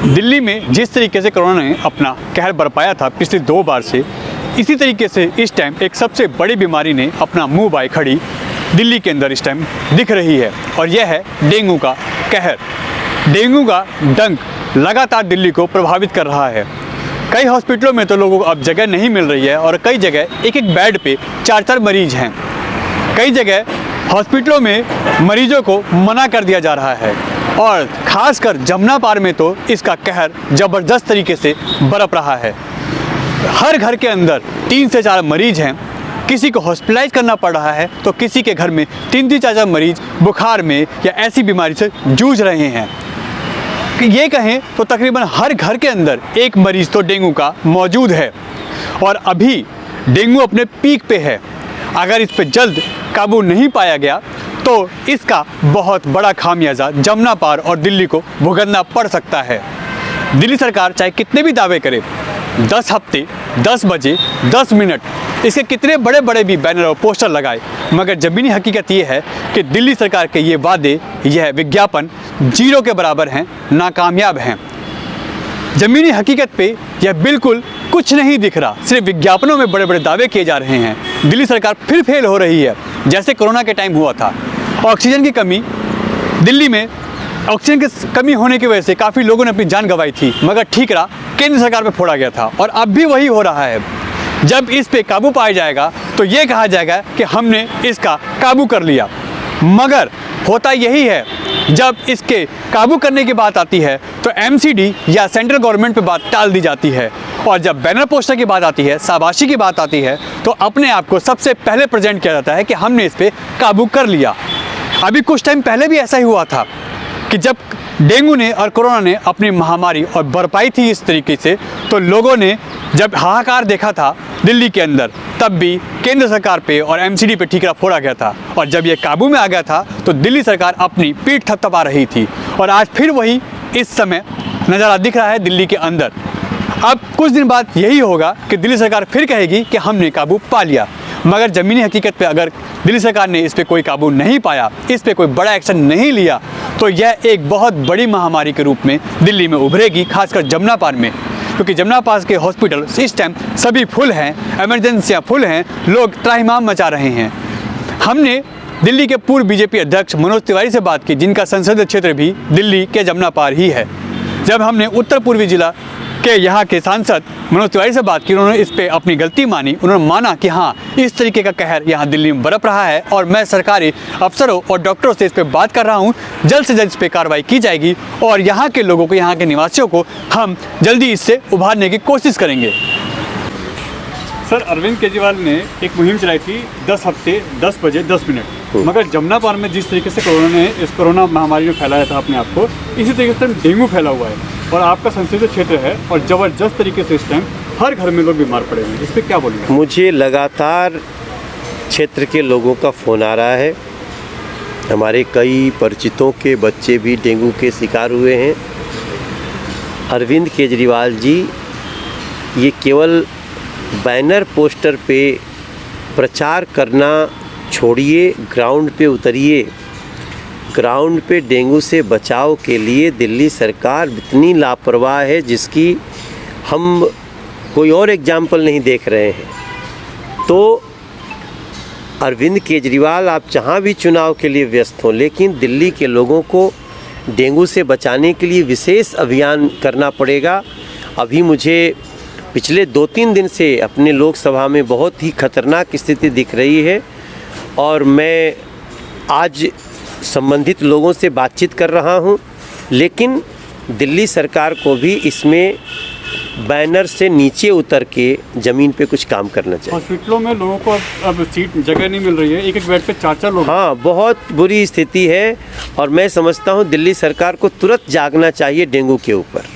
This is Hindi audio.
दिल्ली में जिस तरीके से कोरोना ने अपना कहर बरपाया था पिछले 2 बार से, इसी तरीके से इस टाइम एक सबसे बड़ी बीमारी ने अपना मुंह बाए खड़ी दिल्ली के अंदर इस टाइम दिख रही है, और यह है डेंगू का कहर। डेंगू का डंक लगातार दिल्ली को प्रभावित कर रहा है। कई हॉस्पिटलों में तो लोगों को अब जगह नहीं मिल रही है और कई जगह एक एक बेड पे 4-4 मरीज हैं। कई जगह हॉस्पिटलों में मरीजों को मना कर दिया जा रहा है और ख़ासकर जमुना पार में तो इसका कहर ज़बरदस्त तरीके से बरप रहा है। हर घर के अंदर 3 से 4 मरीज हैं। किसी को हॉस्पिटलाइज करना पड़ रहा है तो किसी के घर में 3-3, 4-4 मरीज बुखार में या ऐसी बीमारी से जूझ रहे हैं। ये कहें तो तकरीबन हर घर के अंदर एक मरीज तो डेंगू का मौजूद है और अभी डेंगू अपने पीक पे है। अगर इस पे जल्द काबू नहीं पाया गया तो इसका बहुत बड़ा खामियाजा जमुना पार और दिल्ली को भुगतना पड़ सकता है। दिल्ली सरकार चाहे कितने भी दावे करे, 10 हफ्ते, 10 बजे, 10 मिनट, इसके कितने बड़े बड़े भी बैनर और पोस्टर लगाए, मगर ज़मीनी हकीकत ये है कि दिल्ली सरकार के ये वादे, यह विज्ञापन 0 के बराबर हैं, नाकामयाब हैं। ज़मीनी हकीकत पे यह बिल्कुल कुछ नहीं दिख रहा, सिर्फ विज्ञापनों में बड़े बड़े दावे किए जा रहे हैं। दिल्ली सरकार फिर फेल हो रही है, जैसे कोरोना के टाइम हुआ था। ऑक्सीजन की कमी, दिल्ली में ऑक्सीजन की कमी होने की वजह से काफ़ी लोगों ने अपनी जान गंवाई थी, मगर ठीक रहा, केंद्र सरकार पे फोड़ा गया था और अब भी वही हो रहा है। जब इस पे काबू पाया जाएगा तो ये कहा जाएगा कि हमने इसका काबू कर लिया, मगर होता यही है, जब इसके काबू करने की बात आती है तो MCD या सेंट्रल गवर्नमेंट पे बात टाल दी जाती है, और जब बैनर पोस्टर की बात आती है, शाबाशी की बात आती है, तो अपने आप को सबसे पहले प्रेजेंट किया जाता है कि हमने इस पे काबू कर लिया। अभी कुछ टाइम पहले भी ऐसा ही हुआ था कि जब डेंगू ने और कोरोना ने अपनी महामारी और बरपाई थी इस तरीके से, तो लोगों ने जब हाहाकार देखा था दिल्ली के अंदर, तब भी केंद्र सरकार पे और MCD पे ठीकरा फोड़ा गया था, और जब ये काबू में आ गया था तो दिल्ली सरकार अपनी पीठ थपथपा रही थी। और आज फिर वही इस समय नज़ारा दिख रहा है दिल्ली के अंदर। अब कुछ दिन बाद यही होगा कि दिल्ली सरकार फिर कहेगी कि हमने काबू पा लिया, मगर ज़मीनी हकीकत पे अगर दिल्ली सरकार ने इस पे कोई काबू नहीं पाया, इस पे कोई बड़ा एक्शन नहीं लिया, तो यह एक बहुत बड़ी महामारी के रूप में दिल्ली में उभरेगी, खासकर जमुना पार में। क्योंकि जमुना पास के हॉस्पिटल इस टाइम सभी फुल हैं, इमरजेंसियाँ फुल हैं, लोग त्राहिमाम मचा रहे हैं। हमने दिल्ली के पूर्व BJP अध्यक्ष मनोज तिवारी से बात की, जिनका संसदीय क्षेत्र भी दिल्ली के जमुना पार ही है। जब हमने उत्तर पूर्वी जिला के यहाँ के सांसद मनोज तिवारी से बात की, उन्होंने इस पे अपनी गलती मानी। उन्होंने माना कि हाँ, इस तरीके का कहर यहाँ दिल्ली में बरप रहा है और मैं सरकारी अफसरों और डॉक्टरों से इस पे बात कर रहा हूँ, जल्द से जल्द इस पे कार्रवाई की जाएगी और यहाँ के लोगों को, यहाँ के निवासियों को हम जल्दी इससे उभारने की कोशिश करेंगे। सर, अरविंद केजरीवाल ने एक मुहिम चलाई थी 10 हफ्ते, 10 बजे, 10 मिनट, मगर जमुना पार में जिस तरीके से कोरोना महामारी में फैलाया था अपने आप को, इसी तरीके से डेंगू फैला हुआ है और आपका संसदीय क्षेत्र है और ज़बरदस्त तरीके से इस टाइम हर घर में लोग बीमार पड़े हुए हैं। इस पर क्या बोलेंगे? मुझे लगातार क्षेत्र के लोगों का फ़ोन आ रहा है। हमारे कई परिचितों के बच्चे भी डेंगू के शिकार हुए हैं। अरविंद केजरीवाल जी, ये केवल बैनर पोस्टर पे प्रचार करना छोड़िए, ग्राउंड पे उतरिए। ग्राउंड पे डेंगू से बचाव के लिए दिल्ली सरकार इतनी लापरवाह है जिसकी हम कोई और एग्जाम्पल नहीं देख रहे हैं। तो अरविंद केजरीवाल, आप जहाँ भी चुनाव के लिए व्यस्त हों, लेकिन दिल्ली के लोगों को डेंगू से बचाने के लिए विशेष अभियान करना पड़ेगा। अभी मुझे पिछले 2-3 दिन से अपने लोकसभा में बहुत ही खतरनाक स्थिति दिख रही है और मैं आज संबंधित लोगों से बातचीत कर रहा हूं, लेकिन दिल्ली सरकार को भी इसमें बैनर से नीचे उतर के ज़मीन पे कुछ काम करना चाहिए। हॉस्पिटलों में लोगों को अब सीट जगह नहीं मिल रही है, एक एक बेड पे 4-4 लोग। हाँ, बहुत बुरी स्थिति है और मैं समझता हूँ दिल्ली सरकार को तुरंत जागना चाहिए डेंगू के ऊपर।